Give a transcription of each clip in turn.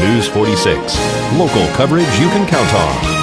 News 46. Local coverage you can count on.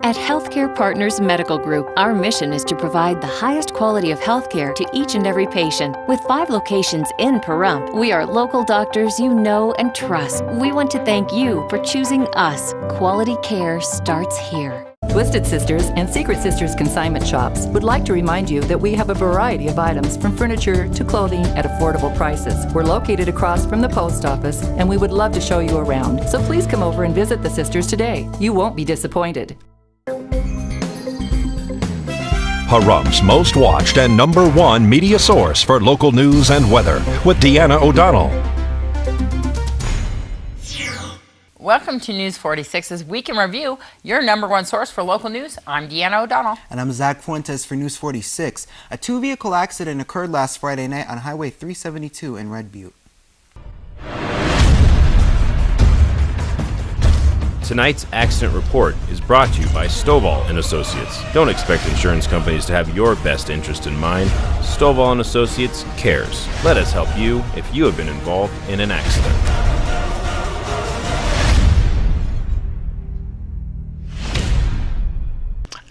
At Healthcare Partners Medical Group, our mission is to provide the highest quality of healthcare to each and every patient. With 5 locations in Pahrump, we are local doctors you know and trust. We want to thank you for choosing us. Quality care starts here. Twisted Sisters and Secret Sisters consignment shops would like to remind you that we have a variety of items from furniture to clothing at affordable prices. We're located across from the post office and we would love to show you around. So please come over and visit the sisters today. You won't be disappointed. Pahrump's most watched and #1 media source for local news and weather with Deanna O'Donnell. Welcome to News 46's Week in Review, your #1 source for local news. I'm Deanna O'Donnell. And I'm Zach Fuentes for News 46. A 2-vehicle accident occurred last Friday night on Highway 372 in Red Butte. Tonight's accident report is brought to you by Stovall & Associates. Don't expect insurance companies to have your best interest in mind. Stovall & Associates cares. Let us help you if you have been involved in an accident.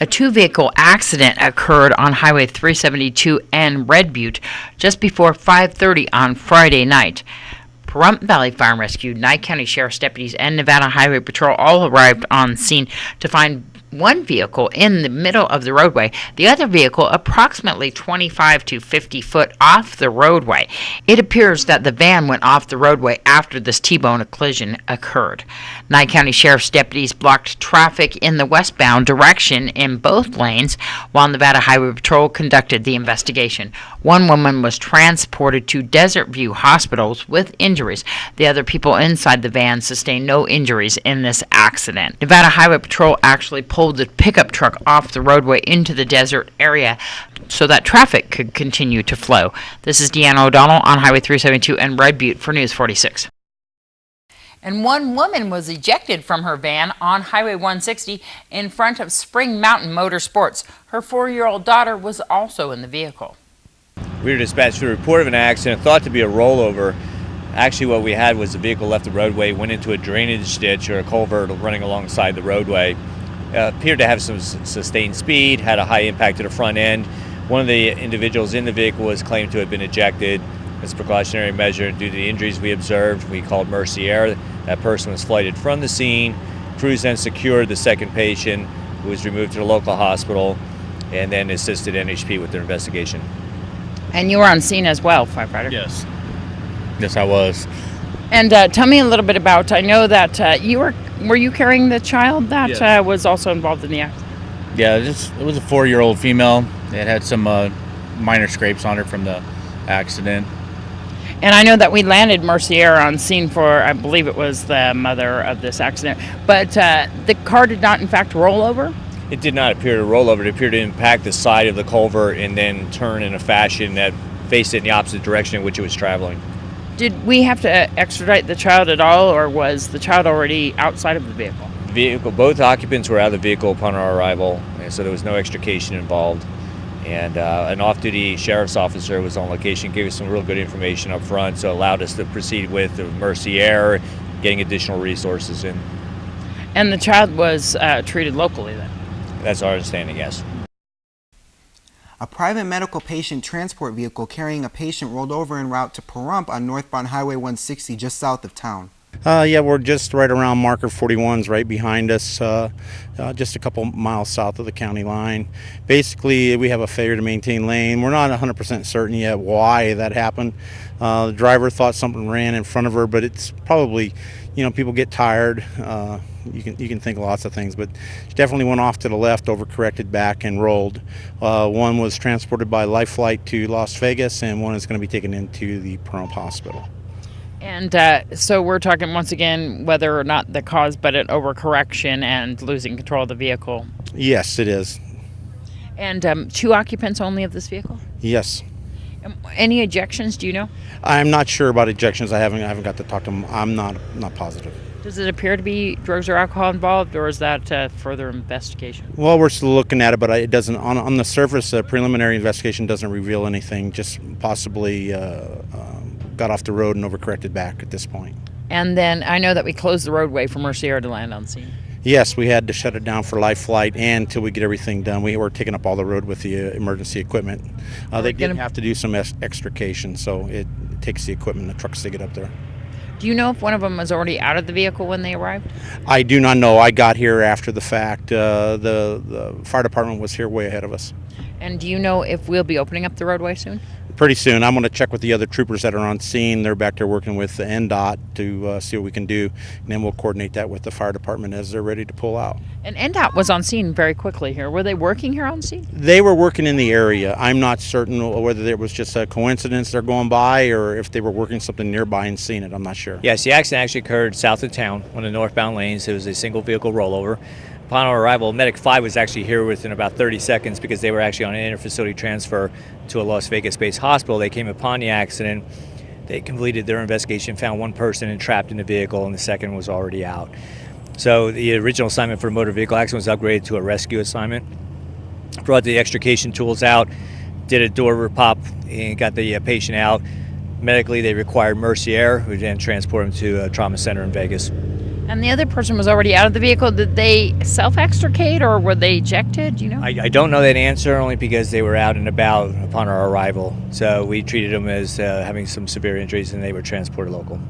A 2-vehicle accident occurred on Highway 372 and Red Butte just before 5:30 on Friday night. Pahrump Valley Fire and Rescue, Nye County Sheriff's deputies, and Nevada Highway Patrol all arrived on scene to find one vehicle in the middle of the roadway, the other vehicle approximately 25 to 50 foot off the roadway. It appears that the van went off the roadway after this T-bone collision occurred. Nye County Sheriff's deputies blocked traffic in the westbound direction in both lanes while Nevada Highway Patrol conducted the investigation. One woman was transported to Desert View hospitals with injuries. The other people inside the van sustained no injuries in this accident. Nevada Highway Patrol actually pulled the pickup truck off the roadway into the desert area so that traffic could continue to flow. This is Deanna O'Donnell on Highway 372 and Red Butte for News 46. And one woman was ejected from her van on Highway 160 in front of Spring Mountain Motorsports. Her 4-year-old daughter was also in the vehicle. We were dispatched with a report of an accident thought to be a rollover. Actually, what we had was the vehicle left the roadway, went into a drainage ditch or a culvert running alongside the roadway. Appeared to have some sustained speed, had a high impact to the front end. One of the individuals in the vehicle was claimed to have been ejected. As a precautionary measure, due to the injuries we observed, we called Mercy Air. That person was flighted from the scene. Crews then secured the second patient, who was removed to the local hospital, and then assisted NHP with their investigation. And you were on scene as well, firefighter? Yes. Yes, I was. And tell me a little bit about, I know that were you carrying the child that Yes. Was also involved in the accident? Yeah, it was a 4-year-old female. It had some minor scrapes on her from the accident. And I know that we landed Mercy Air on scene for, I believe it was the mother of this accident, but the car did not in fact roll over? It did not appear to roll over. It appeared to impact the side of the culvert and then turn in a fashion that faced it in the opposite direction in which it was traveling. Did we have to extradite the child at all, or was the child already outside of the vehicle? Both occupants were out of the vehicle upon our arrival, and so there was no extrication involved. And an off-duty sheriff's officer was on location, gave us some real good information up front, so allowed us to proceed with the Mercy Air, getting additional resources in. And the child was treated locally then? That's our understanding, yes. A private medical patient transport vehicle carrying a patient rolled over en route to Pahrump on northbound Highway 160 just south of town. Yeah, we're just right around marker 41's right behind us, just a couple miles south of the county line. Basically, we have a failure to maintain lane. We're not 100% certain yet why that happened. The driver thought something ran in front of her, but it's probably, people get tired. You can think lots of things, but she definitely went off to the left, overcorrected back, and rolled. One was transported by life flight to Las Vegas, and one is going to be taken into the Pahrump Hospital. And so we're talking once again whether or not the cause, but an overcorrection and losing control of the vehicle. Yes, it is. And 2 occupants only of this vehicle? Yes. Any ejections? Do you know? I'm not sure about ejections. I haven't got to talk to them. I'm not positive. Does it appear to be drugs or alcohol involved, or is that further investigation? Well, we're still looking at it, but it doesn't. On the surface, a preliminary investigation doesn't reveal anything. Just possibly got off the road and overcorrected back at this point. And then I know that we closed the roadway for Mercier to land on scene. Yes, we had to shut it down for life flight and until we get everything done. We were taking up all the road with the emergency equipment. They did have to do some extrication, so it takes the equipment, the trucks to get up there. Do you know if one of them was already out of the vehicle when they arrived? I do not know. I got here after the fact. The fire department was here way ahead of us. And do you know if we'll be opening up the roadway soon? Pretty soon. I'm going to check with the other troopers that are on scene. They're back there working with the NDOT to see what we can do, and then we'll coordinate that with the fire department as they're ready to pull out. And NDOT was on scene very quickly here. Were they working here on scene? They were working in the area. I'm not certain whether it was just a coincidence they're going by or if they were working something nearby and seeing it. I'm not sure. Yes, the accident actually occurred south of town on the northbound lanes. It was a single vehicle rollover. Upon our arrival, Medic 5 was actually here within about 30 seconds because they were actually on an interfacility transfer to a Las Vegas-based hospital. They came upon the accident. They completed their investigation, found one person entrapped in the vehicle, and the second was already out. So the original assignment for the motor vehicle accident was upgraded to a rescue assignment. Brought the extrication tools out, did a door pop, and got the patient out. Medically, they required Mercier, who then transported him to a trauma center in Vegas. And the other person was already out of the vehicle. Did they self-extricate or were they ejected? Do you know? I don't know that answer, only because they were out and about upon our arrival. So we treated them as having some severe injuries, and they were transported local.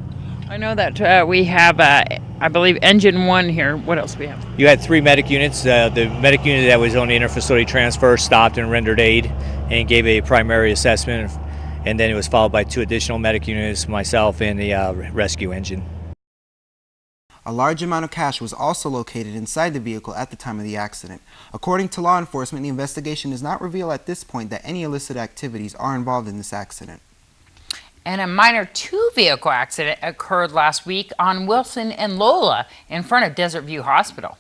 I know that we have, I believe, engine 1 here. What else do we have? You had 3 medic units. The medic unit that was on the interfacility transfer stopped and rendered aid and gave a primary assessment. And then it was followed by 2 additional medic units, myself and the rescue engine. A large amount of cash was also located inside the vehicle at the time of the accident. According to law enforcement, the investigation does not reveal at this point that any illicit activities are involved in this accident. And a minor 2-vehicle accident occurred last week on Wilson and Lola in front of Desert View Hospital.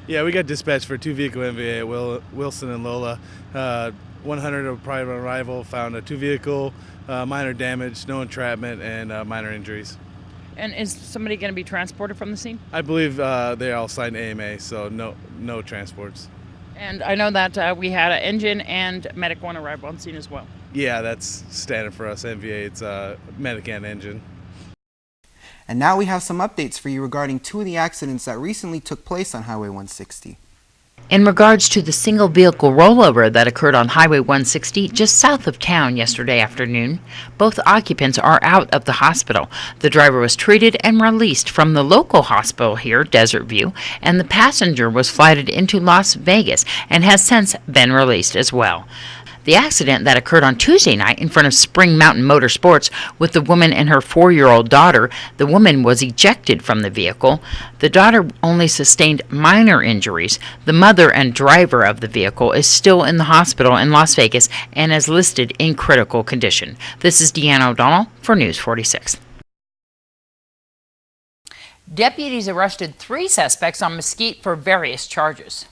Yeah, we got dispatched for 2-vehicle MVA at Wilson and Lola. 100 of private arrival, found a 2-vehicle, minor damage, no entrapment, and minor injuries. And is somebody going to be transported from the scene? I believe they all signed AMA, so no transports. And I know that we had an engine and medic 1 arrive on scene as well. Yeah, that's standard for us, MVA. It's medic and engine. And now we have some updates for you regarding 2 of the accidents that recently took place on Highway 160. In regards to the single vehicle rollover that occurred on Highway 160 just south of town yesterday afternoon, both occupants are out of the hospital. The driver was treated and released from the local hospital here, Desert View, and the passenger was flighted into Las Vegas and has since been released as well. The accident that occurred on Tuesday night in front of Spring Mountain Motorsports with the woman and her 4-year-old daughter, the woman was ejected from the vehicle. The daughter only sustained minor injuries. The mother and driver of the vehicle is still in the hospital in Las Vegas and is listed in critical condition. This is Deanna O'Donnell for News 46. Deputies arrested 3 suspects on Mesquite for various charges.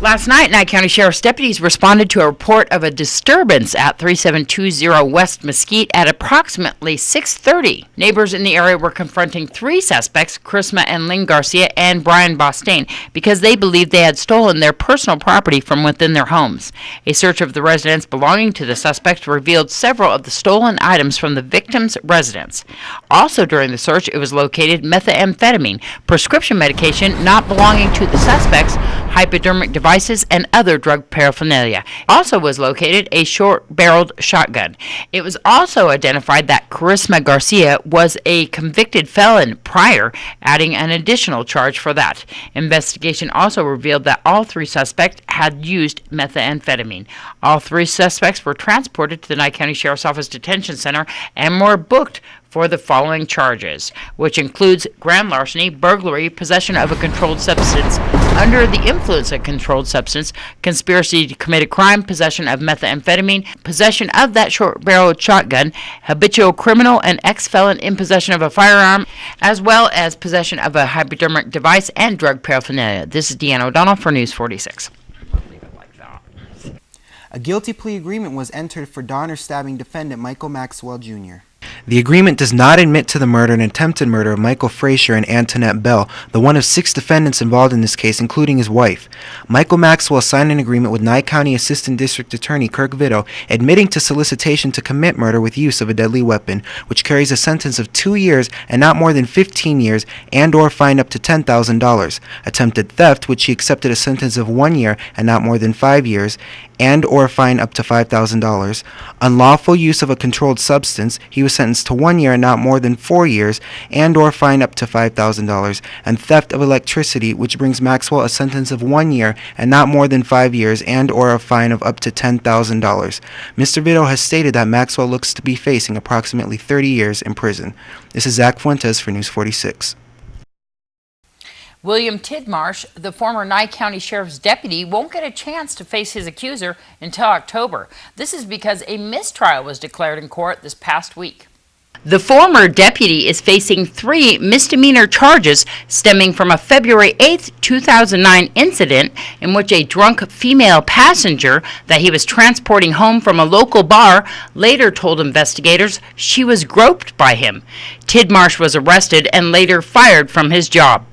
Last night, Nye County Sheriff's deputies responded to a report of a disturbance at 3720 West Mesquite at approximately 6:30. Neighbors in the area were confronting 3 suspects, Chrisma and Lynn Garcia and Brian Bostain, because they believed they had stolen their personal property from within their homes. A search of the residence belonging to the suspects revealed several of the stolen items from the victim's residence. Also during the search, it was located methamphetamine, prescription medication not belonging to the suspects, hypodermic devices, and other drug paraphernalia. Also was located a short-barreled shotgun. It was also identified that Charisma Garcia was a convicted felon prior, adding an additional charge for that. Investigation also revealed that all 3 suspects had used methamphetamine. All 3 suspects were transported to the Nye County Sheriff's Office Detention Center and were booked for the following charges, which includes grand larceny, burglary, possession of a controlled substance under the influence of a controlled substance, conspiracy to commit a crime, possession of methamphetamine, possession of that short-barreled shotgun, habitual criminal and ex-felon in possession of a firearm, as well as possession of a hypodermic device and drug paraphernalia. This is Deanna O'Donnell for News 46. A guilty plea agreement was entered for Donner stabbing defendant Michael Maxwell Jr. The agreement does not admit to the murder and attempted murder of Michael Frazier and Antoinette Bell, the one of 6 defendants involved in this case, including his wife. Michael Maxwell signed an agreement with Nye County Assistant District Attorney Kirk Vitto, admitting to solicitation to commit murder with use of a deadly weapon, which carries a sentence of 2 years and not more than 15 years, and/or fine up to $10,000. Attempted theft, which he accepted a sentence of 1 year and not more than 5 years, and/or fine up to $5,000. Unlawful use of a controlled substance, he was sentenced to 1 year and not more than 4 years, and/or fine up to $5,000. And theft of electricity, which brings Maxwell a sentence of 1 year and not more than 5 years, and/or a fine of up to $10,000. Mr. Vitto has stated that Maxwell looks to be facing approximately 30 years in prison. This is Zach Fuentes for News 46. William Tidmarsh, the former Nye County Sheriff's deputy, won't get a chance to face his accuser until October. This is because a mistrial was declared in court this past week. The former deputy is facing 3 misdemeanor charges stemming from a February 8, 2009 incident in which a drunk female passenger that he was transporting home from a local bar later told investigators she was groped by him. Tidmarsh was arrested and later fired from his job.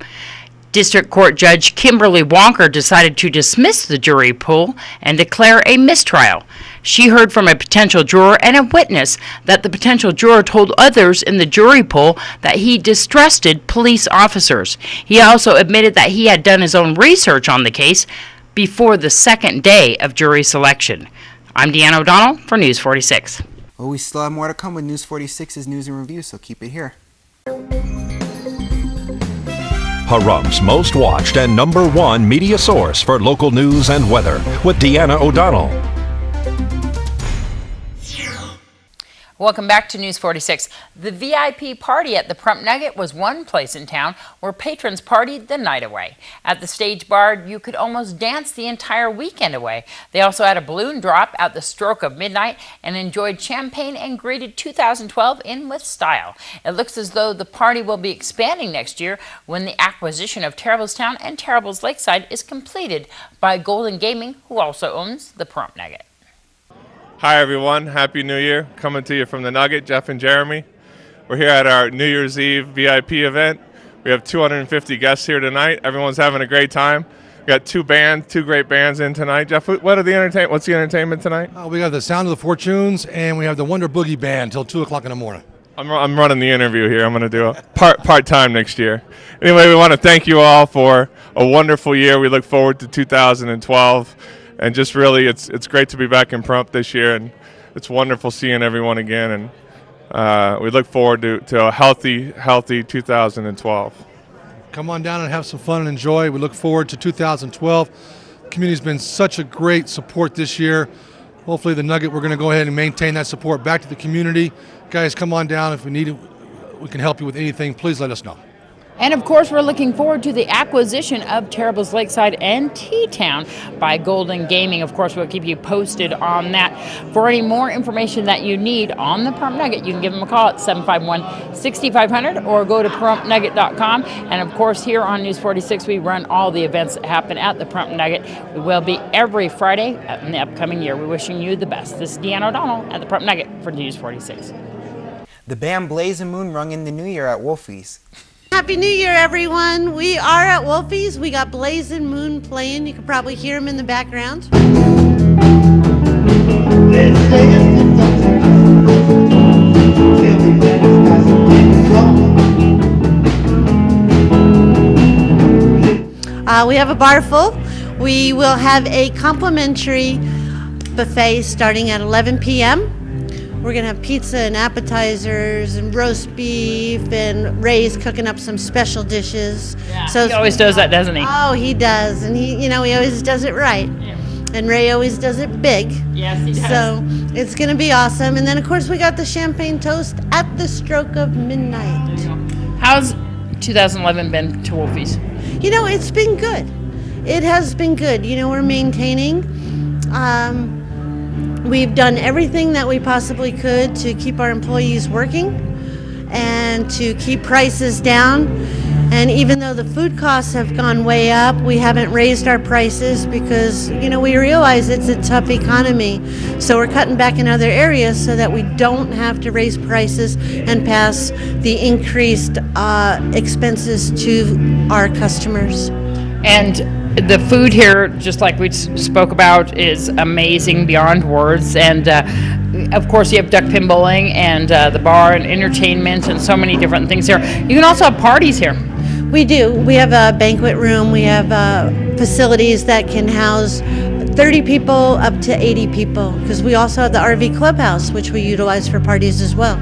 District Court Judge Kimberly Wonker decided to dismiss the jury pool and declare a mistrial. She heard from a potential juror and a witness that the potential juror told others in the jury pool that he distrusted police officers. He also admitted that he had done his own research on the case before the second day of jury selection. I'm Deanna O'Donnell for News 46. Well, we still have more to come with News 46's News and Review, so keep it here. Pahrum's most watched and #1 media source for local news and weather with Deanna O'Donnell. Welcome back to News 46. The VIP party at the Prump Nugget was one place in town where patrons partied the night away. At the Stage Bar, you could almost dance the entire weekend away. They also had a balloon drop at the stroke of midnight and enjoyed champagne and greeted 2012 in with style. It looks as though the party will be expanding next year when the acquisition of Terriblestown and Terrible's Lakeside is completed by Golden Gaming, who also owns the Prump Nugget. Hi everyone, Happy New Year. Coming to you from the Nugget, Jeff and Jeremy. We're here at our New Year's Eve VIP event. We have 250 guests here tonight. Everyone's having a great time. We got two great bands in tonight. Jeff, what's the entertainment tonight? We got the Sound of the Fortunes and we have the Wonder Boogie Band till 2 o'clock in the morning. I'm running the interview here. I'm going to do a part-time next year. Anyway, we want to thank you all for a wonderful year. We look forward to 2012. And just really, it's great to be back in Prump this year, and it's wonderful seeing everyone again. And we look forward to a healthy 2012. Come on down and have some fun and enjoy. We look forward to 2012. The community's been such a great support this year. Hopefully the Nugget, we're going to go ahead and maintain that support back to the community. Guys, come on down. If we need it, we can help you with anything. Please let us know. And of course, we're looking forward to the acquisition of Terrible's Lakeside and T-Town by Golden Gaming. Of course, we'll keep you posted on that. For any more information that you need on the Prump Nugget, you can give them a call at 751-6500 or go to prumpnugget.com. And of course, here on News 46, we run all the events that happen at the Prump Nugget. We will be every Friday in the upcoming year. We're wishing you the best. This is Deanna O'Donnell at the Prump Nugget for News 46. The band Blazing Moon rung in the new year at Wolfie's. Happy New Year, everyone. We are at Wolfie's. We got Blazing Moon playing. You can probably hear him in the background. We have a bar full. We will have a complimentary buffet starting at 11 p.m. We're going to have pizza and appetizers and roast beef, and Ray's cooking up some special dishes. Yeah, so he always does that, doesn't he? Oh, he does. And he always does it right. Yeah. And Ray always does it big. Yes, he does. So it's going to be awesome. And then, of course, we got the champagne toast at the stroke of midnight. How's 2011 been to Wolfie's? It's been good. It has been good. We're maintaining. We've done everything that we possibly could to keep our employees working and to keep prices down. And even though the food costs have gone way up, we haven't raised our prices because, you know, we realize it's a tough economy. So we're cutting back in other areas so that we don't have to raise prices and pass the increased expenses to our customers. And the food here, just like we spoke about, is amazing beyond words. And of course, you have duck pin bowling and the bar and entertainment and so many different things here. You can also have parties here. We do. We have a banquet room. We have facilities that can house 30 people up to 80 people, because we also have the RV clubhouse, which we utilize for parties as well.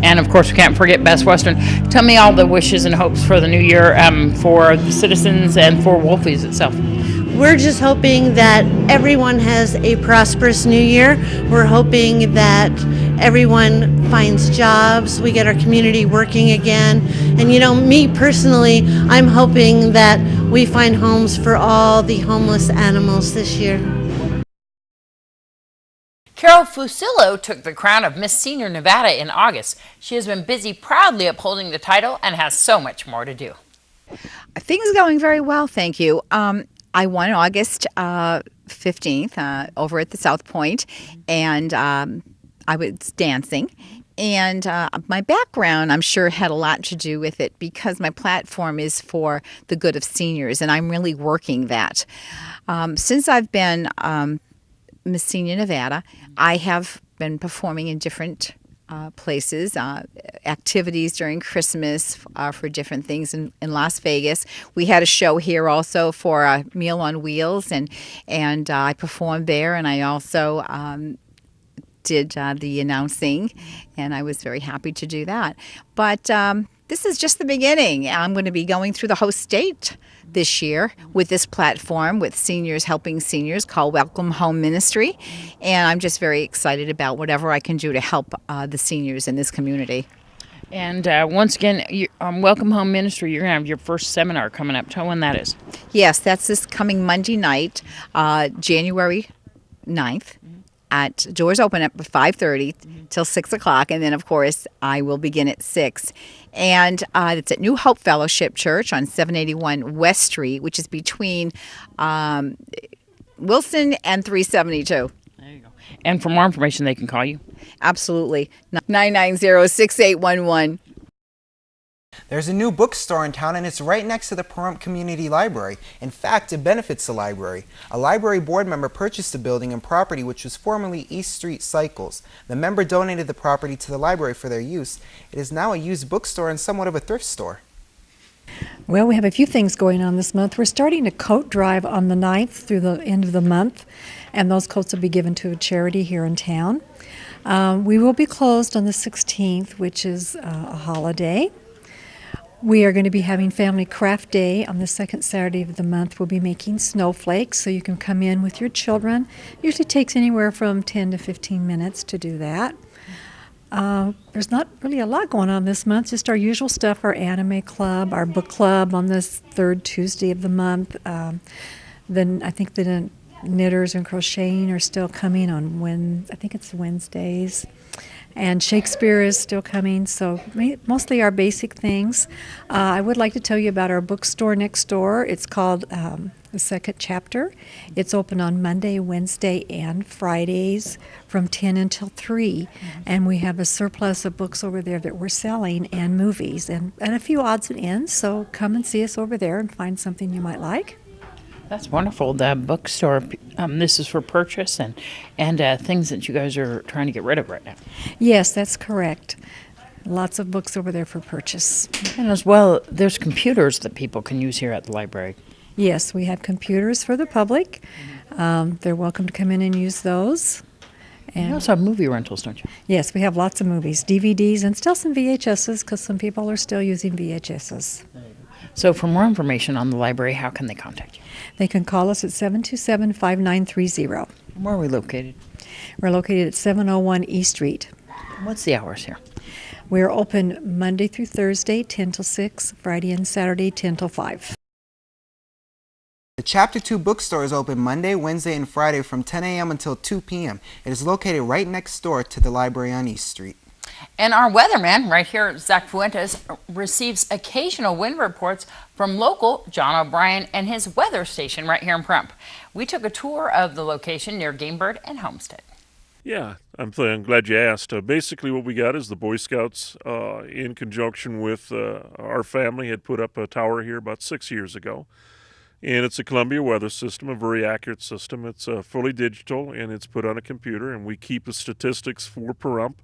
And of course, we can't forget Best Western. Tell me all the wishes and hopes for the new year for the citizens and for Wolfies itself. We're just hoping that everyone has a prosperous new year. We're hoping that everyone finds jobs, we get our community working again. And you know, me personally, I'm hoping that we find homes for all the homeless animals this year. Carol Fusillo took the crown of Miss Senior Nevada in August. She has been busy proudly upholding the title and has so much more to do. Things are going very well, thank you. I won August 15th over at the South Point, and I was dancing. And my background, I'm sure, had a lot to do with it because my platform is for the good of seniors, and I'm really working that. Since I've been Miss Senior Nevada, I have been performing in different places, activities during Christmas for different things in Las Vegas. We had a show here also for Meal on Wheels, and I performed there, and I also did the announcing, and I was very happy to do that. But this is just the beginning. I'm going to be going through the whole state this year with this platform with seniors helping seniors called Welcome Home Ministry, and I'm just very excited about whatever I can do to help the seniors in this community. And once again, Welcome Home Ministry, you're going to have your first seminar coming up. Tell when that is. Yes, that's this coming Monday night, January 9th. Doors open up at 5:30 till 6 o'clock, and then, of course, I will begin at 6. And it's at New Hope Fellowship Church on 781 West Street, which is between Wilson and 372. There you go. And for more information, they can call you? Absolutely. 990-6811. There's a new bookstore in town, and it's right next to the Pahrump Community Library. In fact, it benefits the library. A library board member purchased the building and property, which was formerly East Street Cycles. The member donated the property to the library for their use. It is now a used bookstore and somewhat of a thrift store. Well, we have a few things going on this month. We're starting a coat drive on the 9th through the end of the month, and those coats will be given to a charity here in town. We will be closed on the 16th, which is a holiday. We are going to be having Family Craft Day on the second Saturday of the month. We'll be making snowflakes, so you can come in with your children. Usually takes anywhere from 10 to 15 minutes to do that. There's not really a lot going on this month, just our usual stuff, our anime club, our book club on this third Tuesday of the month. Then I think the knitters and crocheting are still coming on I think it's Wednesdays. And Shakespeare is still coming, so mostly our basic things. I would like to tell you about our bookstore next door. It's called The Second Chapter. It's open on Monday, Wednesday, and Fridays from 10 until 3. And we have a surplus of books over there that we're selling, and movies, and a few odds and ends. So come and see us over there and find something you might like. That's wonderful. The bookstore, this is for purchase and things that you guys are trying to get rid of right now. Yes, that's correct. Lots of books over there for purchase. And as well, there's computers that people can use here at the library. Yes, we have computers for the public. They're welcome to come in and use those. And you also have movie rentals, don't you? Yes, we have lots of movies, DVDs, and still some VHSs, because some people are still using VHSs. So for more information on the library, how can they contact you? They can call us at 727-5930. Where are we located? We're located at 701 East Street. What's the hours here? We're open Monday through Thursday, 10 till 6, Friday and Saturday, 10 till 5. The Chapter 2 bookstore is open Monday, Wednesday, and Friday from 10 a.m. until 2 p.m. It is located right next door to the library on East Street. And our weatherman right here, Zach Fuentes, receives occasional wind reports from local John O'Brien and his weather station right here in Pahrump. We took a tour of the location near Gamebird and Homestead. Yeah, I'm glad you asked. Basically what we got is the Boy Scouts, in conjunction with our family, had put up a tower here about 6 years ago. And it's a Columbia weather system, a very accurate system. It's fully digital, and it's put on a computer, and we keep the statistics for Pahrump.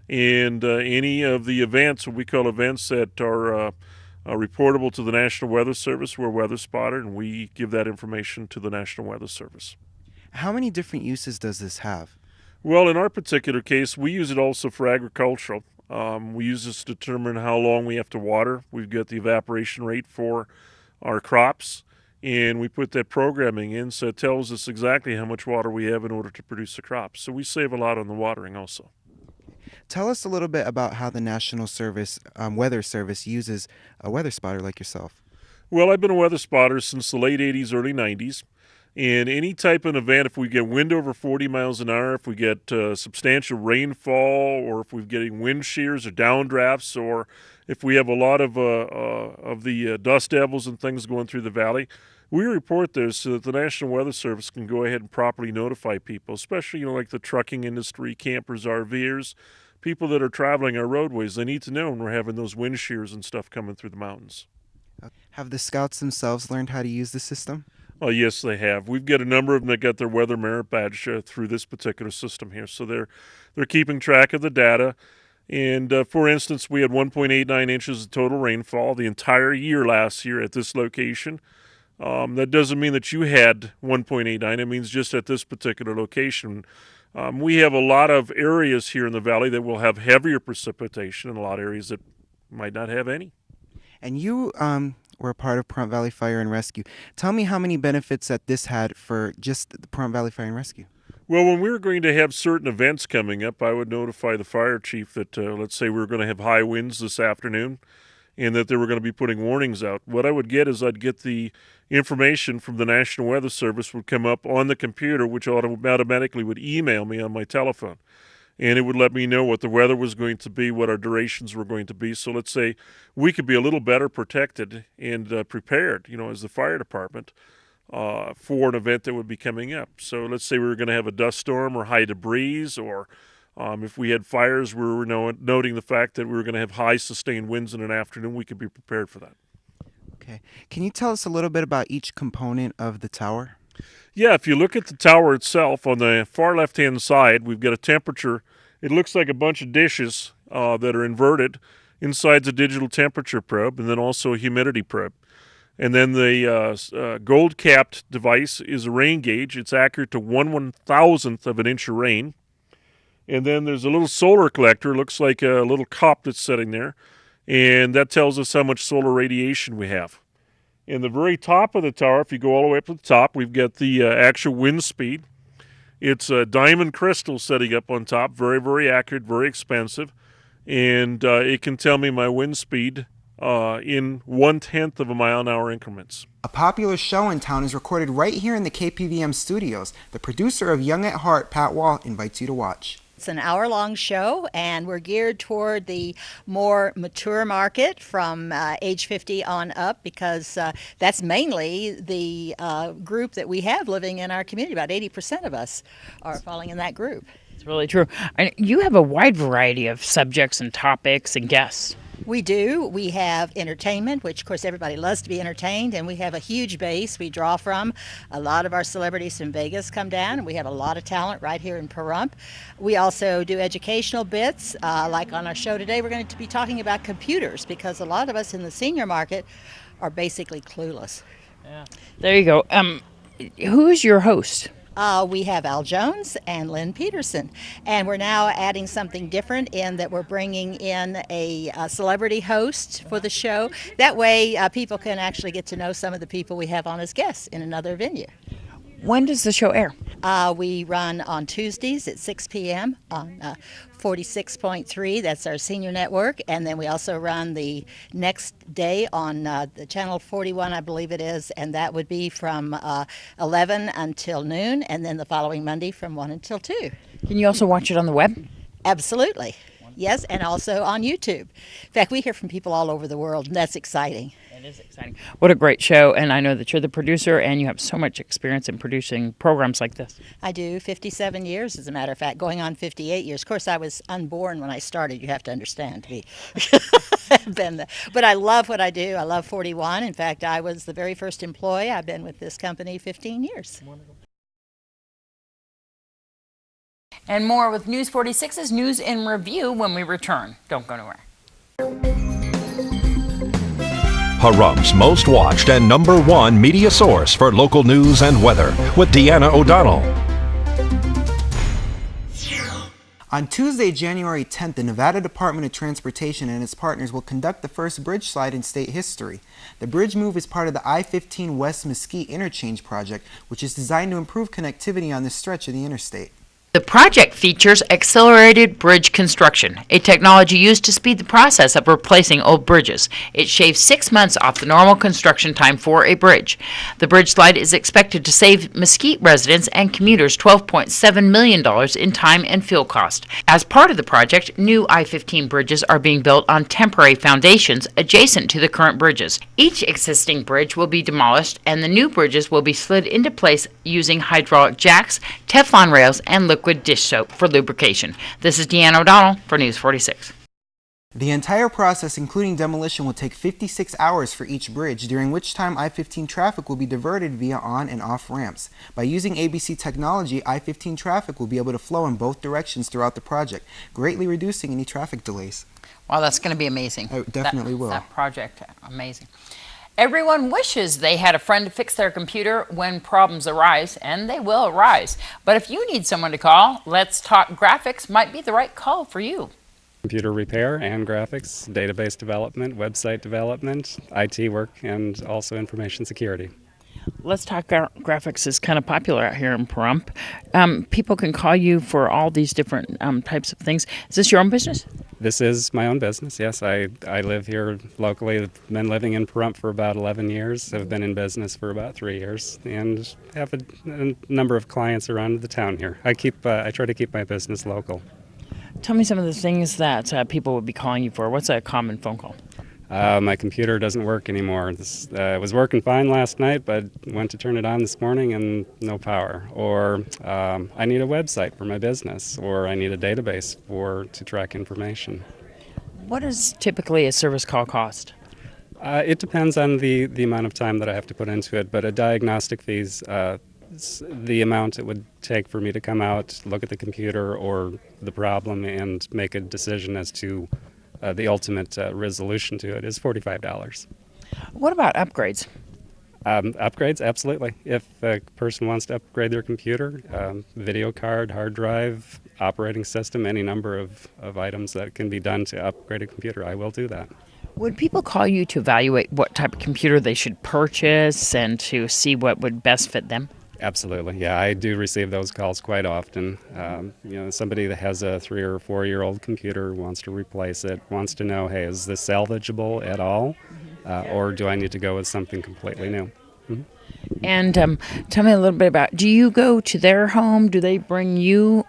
And any of the events, what we call events that are reportable to the National Weather Service, we're weather spotted, and we give that information to the National Weather Service. How many different uses does this have? Well, in our particular case, we use it also for agricultural. We use this to determine how long we have to water. We've got the evaporation rate for our crops, and we put that programming in, so it tells us exactly how much water we have in order to produce the crops. So we save a lot on the watering also. Tell us a little bit about how the National Weather Service uses a weather spotter like yourself. Well, I've been a weather spotter since the late 80s, early 90s. And any type of event, if we get wind over 40 miles an hour, if we get substantial rainfall, or if we're getting wind shears or downdrafts, or if we have a lot of the dust devils and things going through the valley, we report those so that the National Weather Service can go ahead and properly notify people, especially, like the trucking industry, campers, RVers, people that are traveling our roadways. They need to know when we're having those wind shears and stuff coming through the mountains. Have the Scouts themselves learned how to use the system? Oh, yes, they have. We've got a number of them that got their weather merit badge through this particular system here. So they're keeping track of the data. And for instance, we had 1.89 inches of total rainfall the entire year last year at this location. That doesn't mean that you had 1.89. It means just at this particular location. We have a lot of areas here in the valley that will have heavier precipitation, and a lot of areas that might not have any. And you were a part of Pahrump Valley Fire and Rescue. Tell me how many benefits that this had for just the Pahrump Valley Fire and Rescue. Well, when we were going to have certain events coming up, I would notify the fire chief that, let's say we were going to have high winds this afternoon and that they were going to be putting warnings out. What I would get is I'd get the information from the National Weather Service would come up on the computer, which automatically would email me on my telephone. And it would let me know what the weather was going to be, what our durations were going to be. So let's say we could be a little better protected and prepared, as the fire department, for an event that would be coming up. So let's say we were going to have a dust storm or high debris, or if we had fires, we were noting the fact that we were going to have high sustained winds in an afternoon, we could be prepared for that. Okay. Can you tell us a little bit about each component of the tower? Yeah, if you look at the tower itself, on the far left-hand side, we've got a temperature. It looks like a bunch of dishes that are inverted. Inside's a digital temperature probe, and then also a humidity probe. And then the gold-capped device is a rain gauge. It's accurate to 1/1000th of an inch of rain. And then there's a little solar collector. It looks like a little cup that's sitting there. And that tells us how much solar radiation we have. In the very top of the tower, if you go all the way up to the top, we've got the actual wind speed. It's a diamond crystal setting up on top, very, very accurate, very expensive. And it can tell me my wind speed in 1/10 of a mile-an-hour increments. A popular show in town is recorded right here in the KPVM studios. The producer of Young at Heart, Pat Wall, invites you to watch. It's an hour-long show, and we're geared toward the more mature market from age 50 on up, because that's mainly the group that we have living in our community. About 80% of us are falling in that group. It's really true. You have a wide variety of subjects and topics and guests. We do. We have entertainment, which of course everybody loves to be entertained, and we have a huge base we draw from. A lot of our celebrities from Vegas come down, and we have a lot of talent right here in Pahrump. We also do educational bits, like on our show today we're going to be talking about computers, because a lot of us in the senior market are basically clueless. Yeah. There you go. Who's your host? We have Al Jones and Lynn Peterson, and we're now adding something different in that we're bringing in a celebrity host for the show. That way people can actually get to know some of the people we have on as guests in another venue. When does the show air? We run on Tuesdays at 6 p.m. on 46.3. That's our senior network. And then we also run the next day on the channel 41, I believe it is. And that would be from 11 until noon. And then the following Monday from 1 until 2. Can you also watch it on the web? Absolutely. Yes, and also on YouTube. In fact, we hear from people all over the world, and that's exciting. It is exciting. What a great show, and I know that you're the producer and you have so much experience in producing programs like this. I do, 57 years, as a matter of fact, going on 58 years. Of course, I was unborn when I started, you have to understand me. But I love what I do. I love 41. In fact, I was the very first employee. I've been with this company 15 years. And more with News 46's News in Review when we return. Don't go nowhere. Pahrum's most watched and #1 media source for local news and weather with Deanna O'Donnell. On Tuesday, January 10th, the Nevada Department of Transportation and its partners will conduct the first bridge slide in state history. The bridge move is part of the I-15 West Mesquite Interchange project, which is designed to improve connectivity on this stretch of the interstate. The project features accelerated bridge construction, a technology used to speed the process of replacing old bridges. It shaves 6 months off the normal construction time for a bridge. The bridge slide is expected to save Mesquite residents and commuters $12.7 million in time and fuel cost. As part of the project, new I-15 bridges are being built on temporary foundations adjacent to the current bridges. Each existing bridge will be demolished and the new bridges will be slid into place using hydraulic jacks, Teflon rails, and liquid dish soap for lubrication. This is Deanna O'Donnell for News 46. The entire process, including demolition, will take 56 hours for each bridge, during which time I-15 traffic will be diverted via on and off ramps. By using ABC technology, I-15 traffic will be able to flow in both directions throughout the project, greatly reducing any traffic delays. Wow, that's going to be amazing. It definitely will. That project, amazing. Everyone wishes they had a friend to fix their computer when problems arise, and they will arise. But if you need someone to call, Let's Talk Graphics might be the right call for you. Computer repair and graphics, database development, website development, IT work, and also information security. Let's Talk Graphics is kind of popular out here in Pahrump. People can call you for all these different types of things. Is this your own business? This is my own business, yes. I live here locally. I've been living in Pahrump for about 11 years. I've been in business for about 3 years and have a number of clients around the town here. I try to keep my business local. Tell me some of the things that people would be calling you for. What's a common phone call? My computer doesn't work anymore. It was working fine last night, but went to turn it on this morning and no power. Or I need a website for my business, or I need a database to track information. What does typically a service call cost? It depends on the amount of time that I have to put into it, but a diagnostic fees, the amount it would take for me to come out, look at the computer or the problem, and make a decision as to the ultimate resolution to it is $45. What about upgrades? Upgrades, absolutely. If a person wants to upgrade their computer, video card, hard drive, operating system, any number of items that can be done to upgrade a computer, I will do that. Would people call you to evaluate what type of computer they should purchase and to see what would best fit them? Absolutely, yeah. I do receive those calls quite often. Somebody that has a 3 or 4 year old computer wants to replace it, wants to know, hey, is this salvageable at all, or do I need to go with something completely new? Mm-hmm. And tell me a little bit about, do you go to their home? Do they bring you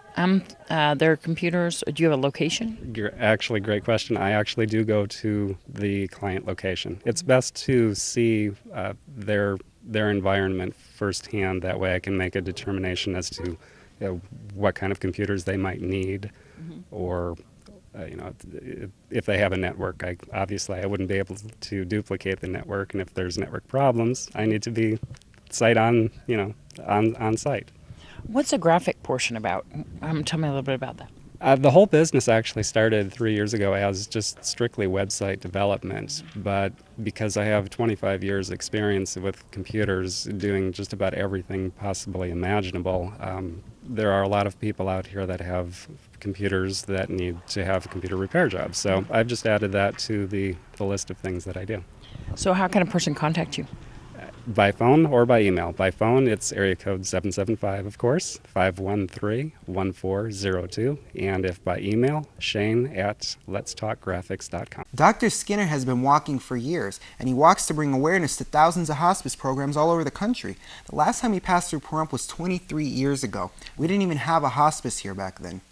their computers? Do you have a location? Actually, great question. I actually do go to the client location. It's best to see their environment firsthand. That way I can make a determination as to what kind of computers they might need, or if they have a network. Obviously I wouldn't be able to duplicate the network, and if there's network problems, I need to be on site. What's the graphic portion about? Tell me a little bit about that. The whole business actually started 3 years ago as just strictly website development, but because I have 25 years experience with computers doing just about everything possibly imaginable, there are a lot of people out here that have computers that need to have computer repair jobs. So I've just added that to the list of things that I do. So how can a person contact you? By phone or by email. By phone, it's area code 775, of course, 513-1402. And if by email, Shane@letstalkgraphics.com. Dr. Skinner has been walking for years, and he walks to bring awareness to thousands of hospice programs all over the country. The last time he passed through Pahrump was 23 years ago. We didn't even have a hospice here back then.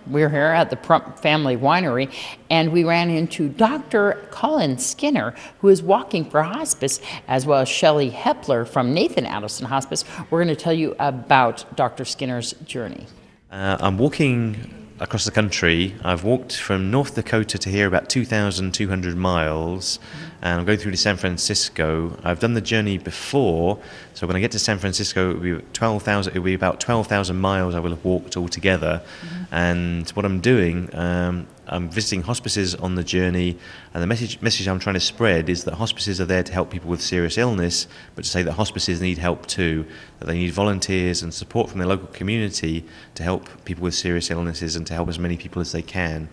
We're here at the Prump Family Winery, and we ran into Dr. Colin Skinner, who is walking for hospice, as well as Shelley Hepler from Nathan Adelson Hospice. We're going to tell you about Dr. Skinner's journey. I'm walking across the country. I've walked from North Dakota to here about 2,200 miles, and I'm going through to San Francisco. I've done the journey before, so when I get to San Francisco, it'll be about 12,000 miles I will have walked altogether. And what I'm doing, I'm visiting hospices on the journey, and the message I'm trying to spread is that hospices are there to help people with serious illness, but to say that hospices need help too, that they need volunteers and support from their local community to help people with serious illnesses and to help as many people as they can.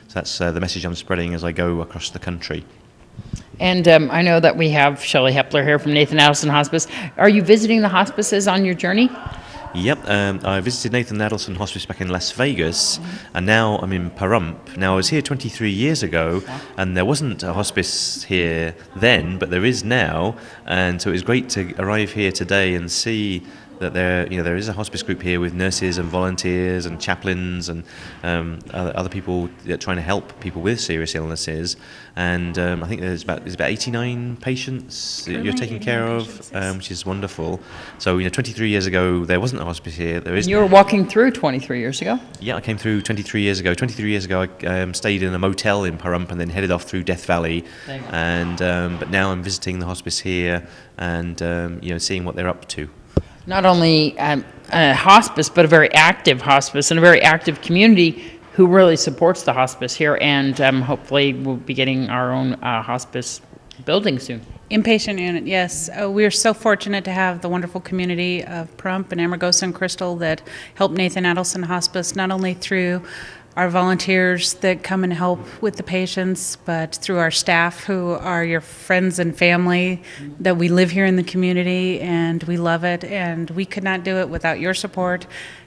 So that's the message I'm spreading as I go across the country. And I know that we have Shelley Hepler here from Nathan Adelson Hospice. Are you visiting the hospices on your journey? Yep, I visited Nathan Adelson Hospice back in Las Vegas, and now I'm in Pahrump. Now, I was here 23 years ago, and there wasn't a hospice here then, but there is now, and so it was great to arrive here today and see that there is a hospice group here with nurses and volunteers and chaplains and other people trying to help people with serious illnesses. And I think there's about 89 patients that you're taking care of, which is wonderful. So 23 years ago there wasn't a hospice here. There is. You were walking through 23 years ago. Yeah, I came through 23 years ago. 23 years ago, I stayed in a motel in Pahrump and then headed off through Death Valley. And but now I'm visiting the hospice here and seeing what they're up to. Not only a hospice, but a very active hospice and a very active community who really supports the hospice here, and hopefully we'll be getting our own hospice building soon. Inpatient unit, yes. We're so fortunate to have the wonderful community of Pahrump and Amargosa and Crystal that help Nathan Adelson Hospice, not only through our volunteers that come and help with the patients, but through our staff who are your friends and family, that we live here in the community and we love it, and we could not do it without your support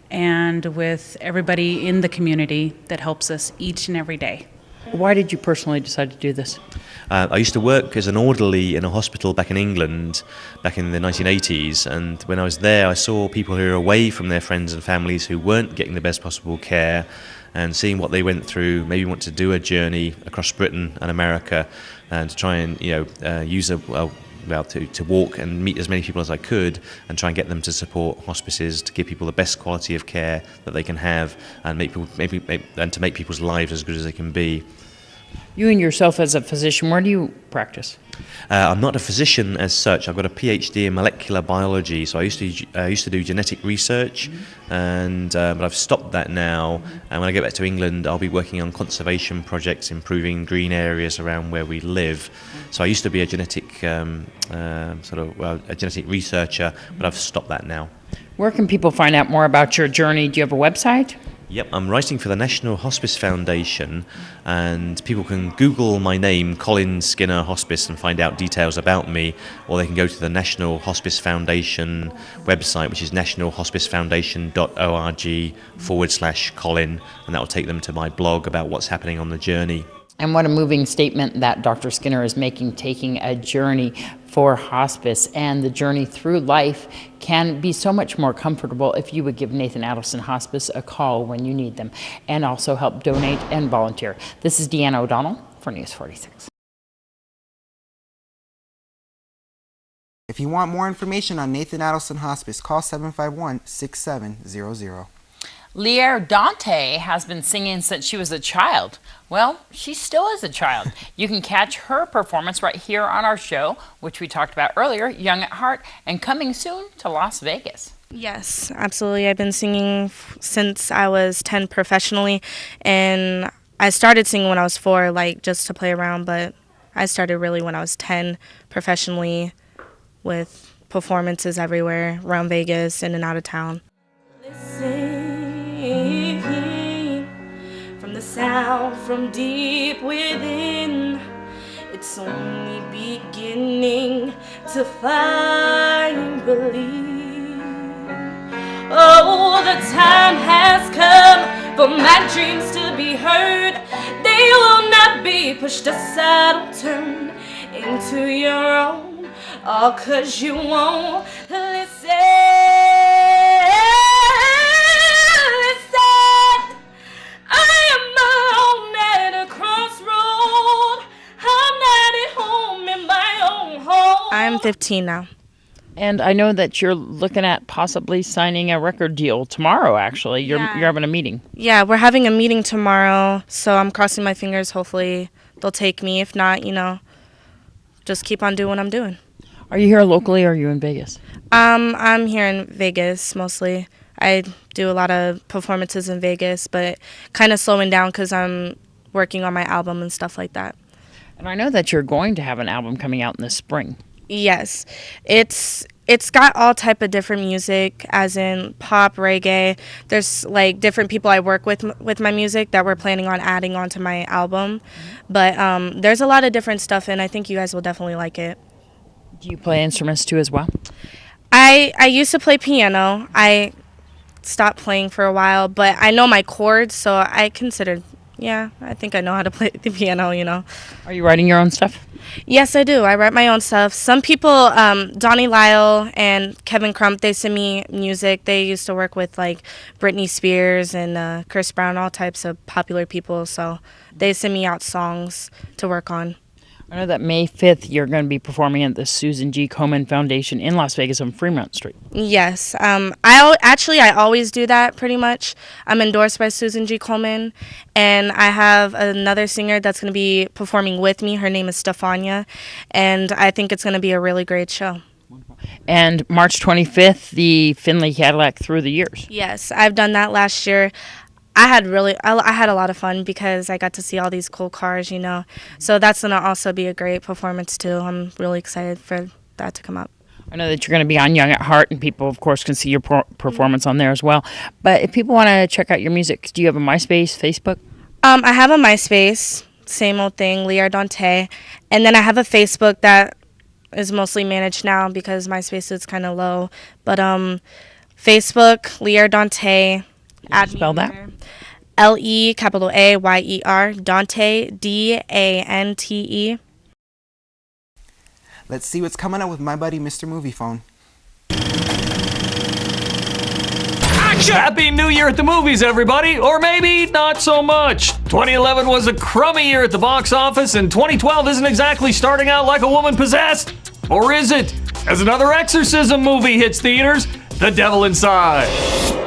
and with everybody in the community that helps us each and every day. Why did you personally decide to do this? I used to work as an orderly in a hospital back in England back in the 1980s, and when I was there I saw people who were away from their friends and families who weren't getting the best possible care, and seeing what they went through, maybe want to do a journey across Britain and America and to try and use to walk and meet as many people as I could and try and get them to support hospices to give people the best quality of care that they can have and to make people's lives as good as they can be. You and yourself as a physician, where do you practice? I'm not a physician as such. I've got a PhD in molecular biology, so I used to do genetic research, and but I've stopped that now. And when I get back to England, I'll be working on conservation projects, improving green areas around where we live. So I used to be a genetic a genetic researcher, but I've stopped that now. Where can people find out more about your journey? Do you have a website? Yep, I'm writing for the National Hospice Foundation, and people can Google my name, Colin Skinner Hospice, and find out details about me, or they can go to the National Hospice Foundation website, which is nationalhospicefoundation.org/Colin, and that will take them to my blog about what's happening on the journey. And what a moving statement that Dr. Skinner is making, taking a journey for hospice. And the journey through life can be so much more comfortable if you would give Nathan Adelson Hospice a call when you need them, and also help donate and volunteer. This is Deanna O'Donnell for News 46. If you want more information on Nathan Adelson Hospice, call 751-6700. Lear Dante has been singing since she was a child. Well, she still is a child. You can catch her performance right here on our show, which we talked about earlier, Young at Heart, and coming soon to Las Vegas. Yes, absolutely. I've been singing since I was 10 professionally, and I started singing when I was 4, just to play around, but I started really when I was 10 professionally with performances everywhere around Vegas, in and out of town. From the sound from deep within, it's only beginning to find relief. Oh, the time has come for my dreams to be heard. They will not be pushed aside or turned into your own, all 'cause you won't listen. Oh, I'm 15 now. And I know that you're looking at possibly signing a record deal tomorrow, actually. You're having a meeting. Yeah, we're having a meeting tomorrow, so I'm crossing my fingers. Hopefully they'll take me. If not, just keep on doing what I'm doing. Are you here locally or are you in Vegas? I'm here in Vegas mostly. I do a lot of performances in Vegas, but kind of slowing down because I'm working on my album and stuff like that. And I know that you're going to have an album coming out in the spring. Yes, it's got all type of different music, as in pop, reggae. There's like different people I work with my music that we're planning on adding onto my album. But there's a lot of different stuff, and I think you guys will definitely like it. Do you play instruments too as well? I used to play piano. I stopped playing for a while, but I know my chords, so I think I know how to play the piano, Are you writing your own stuff? Yes, I do. I write my own stuff. Some people, Donnie Lyle and Kevin Crump, they send me music. They used to work with like Britney Spears and Chris Brown, all types of popular people, so they send me out songs to work on. I know that May 5th you're going to be performing at the Susan G. Komen Foundation in Las Vegas on Fremont Street. Yes. I always do that pretty much. I'm endorsed by Susan G. Komen, and I have another singer that's going to be performing with me. Her name is Stefania, and I think it's going to be a really great show. And March 25th, the Finley Cadillac Through the Years. Yes, I've done that last year. I had a lot of fun because I got to see all these cool cars, So that's going to also be a great performance too. I'm really excited for that to come up. I know that you're going to be on Young at Heart, and people, of course, can see your performance on there as well. But if people want to check out your music, do you have a MySpace, Facebook? I have a MySpace, same old thing, Liar Dante. And then I have a Facebook that is mostly managed now because MySpace is kind of low. But Facebook, Liar Dante. Spell that? L-E, capital A-Y-E-R, Dante, D-A-N-T-E. Let's see what's coming up with my buddy, Mr. Movie Phone. Action! Happy New Year at the movies, everybody! Or maybe not so much. 2011 was a crummy year at the box office, and 2012 isn't exactly starting out like a woman possessed. Or is it? As another exorcism movie hits theaters, The Devil Inside.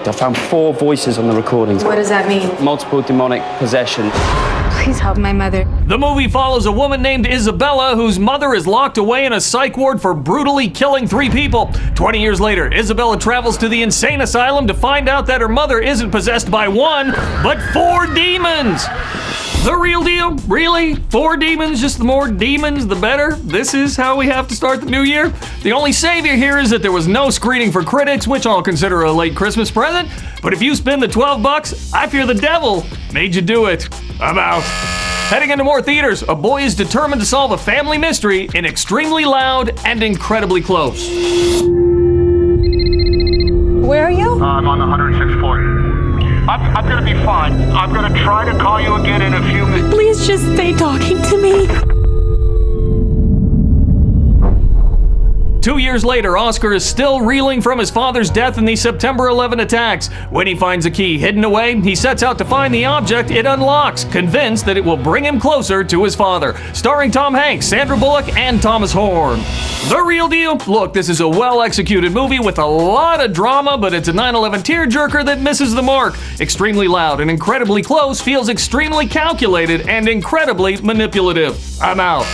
I found 4 voices on the recordings. What does that mean? Multiple demonic possession. Please help my mother. The movie follows a woman named Isabella whose mother is locked away in a psych ward for brutally killing 3 people. 20 years later, Isabella travels to the insane asylum to find out that her mother isn't possessed by 1, but 4 demons. The real deal? Really? 4 demons? Just the more demons, the better? This is how we have to start the new year? The only savior here is that there was no screening for critics, which I'll consider a late Christmas present. But if you spend the $12, I fear the devil made you do it. I'm out. Heading into more theaters, a boy is determined to solve a family mystery in Extremely Loud and Incredibly Close. Where are you? I'm on the 106th floor. I'm gonna be fine. I'm gonna try to call you again in a few minutes. Please just stay talking to me. 2 years later, Oscar is still reeling from his father's death in the September 11 attacks. When he finds a key hidden away, he sets out to find the object it unlocks, convinced that it will bring him closer to his father. Starring Tom Hanks, Sandra Bullock, and Thomas Horn. The real deal? Look, this is a well-executed movie with a lot of drama, but it's a 9/11 tearjerker that misses the mark. Extremely Loud and Incredibly Close feels extremely calculated and incredibly manipulative. I'm out.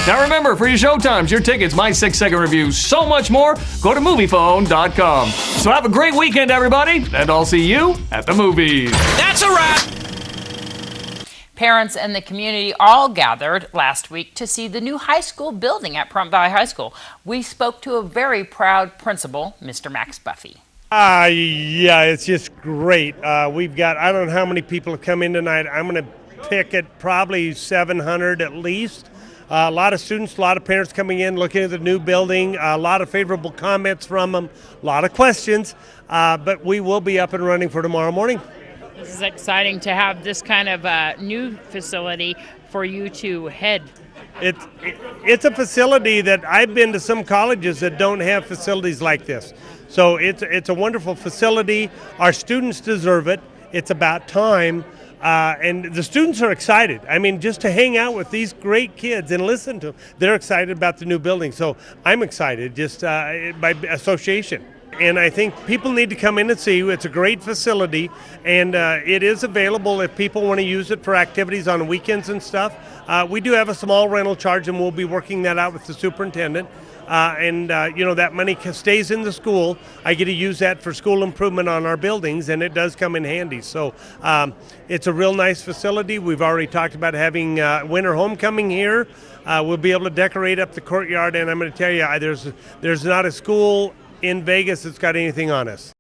Now remember, for your showtimes, your tickets, my 6-second reviews, so much more, go to MoviePhone.com. So have a great weekend, everybody, and I'll see you at the movies. That's a wrap! Parents and the community all gathered last week to see the new high school building at Pahrump Valley High School. We spoke to a very proud principal, Mr. Max Buffy. Yeah, it's just great. We've got, I don't know how many people have come in tonight. I'm going to pick at probably 700 at least. A lot of students, a lot of parents coming in, looking at the new building, a lot of favorable comments from them, a lot of questions, but we will be up and running for tomorrow morning. This is exciting to have this kind of new facility for you to head. It's a facility that I've been to some colleges that don't have facilities like this. So it's a wonderful facility. Our students deserve it. It's about time. And the students are excited. I mean, just to hang out with these great kids and listen to them, they're excited about the new building. So I'm excited just by association. And I think people need to come in and see. It's a great facility, and it is available if people want to use it for activities on weekends and stuff. We do have a small rental charge, and we'll be working that out with the superintendent. That money stays in the school. I get to use that for school improvement on our buildings, and it does come in handy. So it's a real nice facility. We've already talked about having winter homecoming here. We'll be able to decorate up the courtyard, and I'm going to tell you, there's not a school in Vegas that's got anything on us.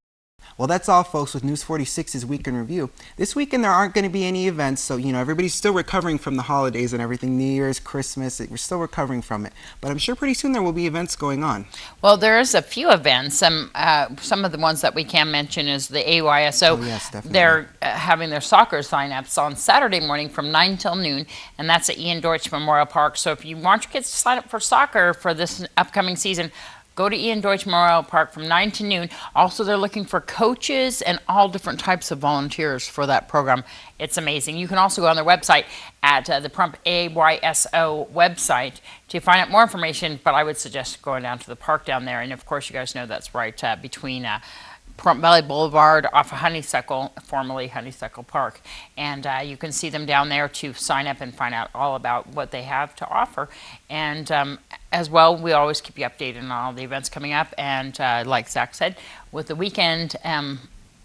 Well, that's all, folks, with News 46's Week in Review. This weekend there aren't going to be any events, so everybody's still recovering from the holidays and everything. New Year's, Christmas, we're still recovering from it. But I'm sure pretty soon there will be events going on. Well, there's a few events. Some of the ones that we can mention is the AYSO. Oh, yes, definitely. They're having their soccer sign-ups on Saturday morning from 9 till noon, and that's at Ian Deutsch Memorial Park. So if you want your kids to sign up for soccer for this upcoming season, go to Ian Deutsch Memorial Park from 9 to noon. Also, they're looking for coaches and all different types of volunteers for that program. It's amazing. You can also go on their website at the Prump AYSO website to find out more information, but I would suggest going down to the park down there. And, of course, you guys know that's right between Pahrump Valley Boulevard off of Honeysuckle, formerly Honeysuckle Park. And you can see them down there to sign up and find out all about what they have to offer. And as well, we always keep you updated on all the events coming up. And like Zach said, with the weekend,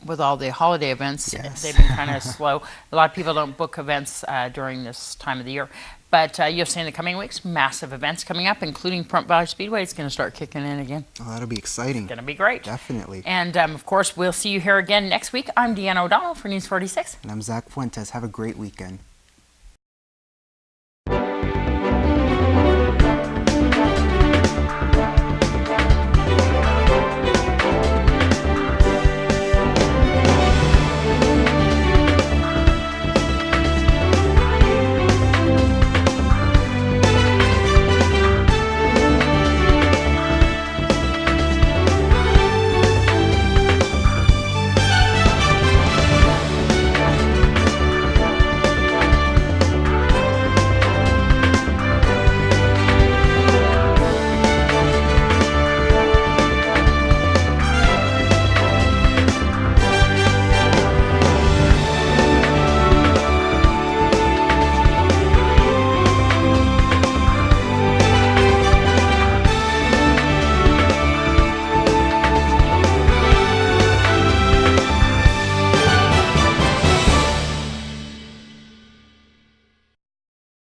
with all the holiday events, yes, they've been kind of slow. A lot of people don't book events during this time of the year. But you'll see in the coming weeks, massive events coming up, including Pahrump Valley Speedway. It's going to start kicking in again. Oh, that'll be exciting. It's going to be great. Definitely. And, of course, we'll see you here again next week. I'm Deanna O'Donnell for News 46. And I'm Zach Fuentes. Have a great weekend.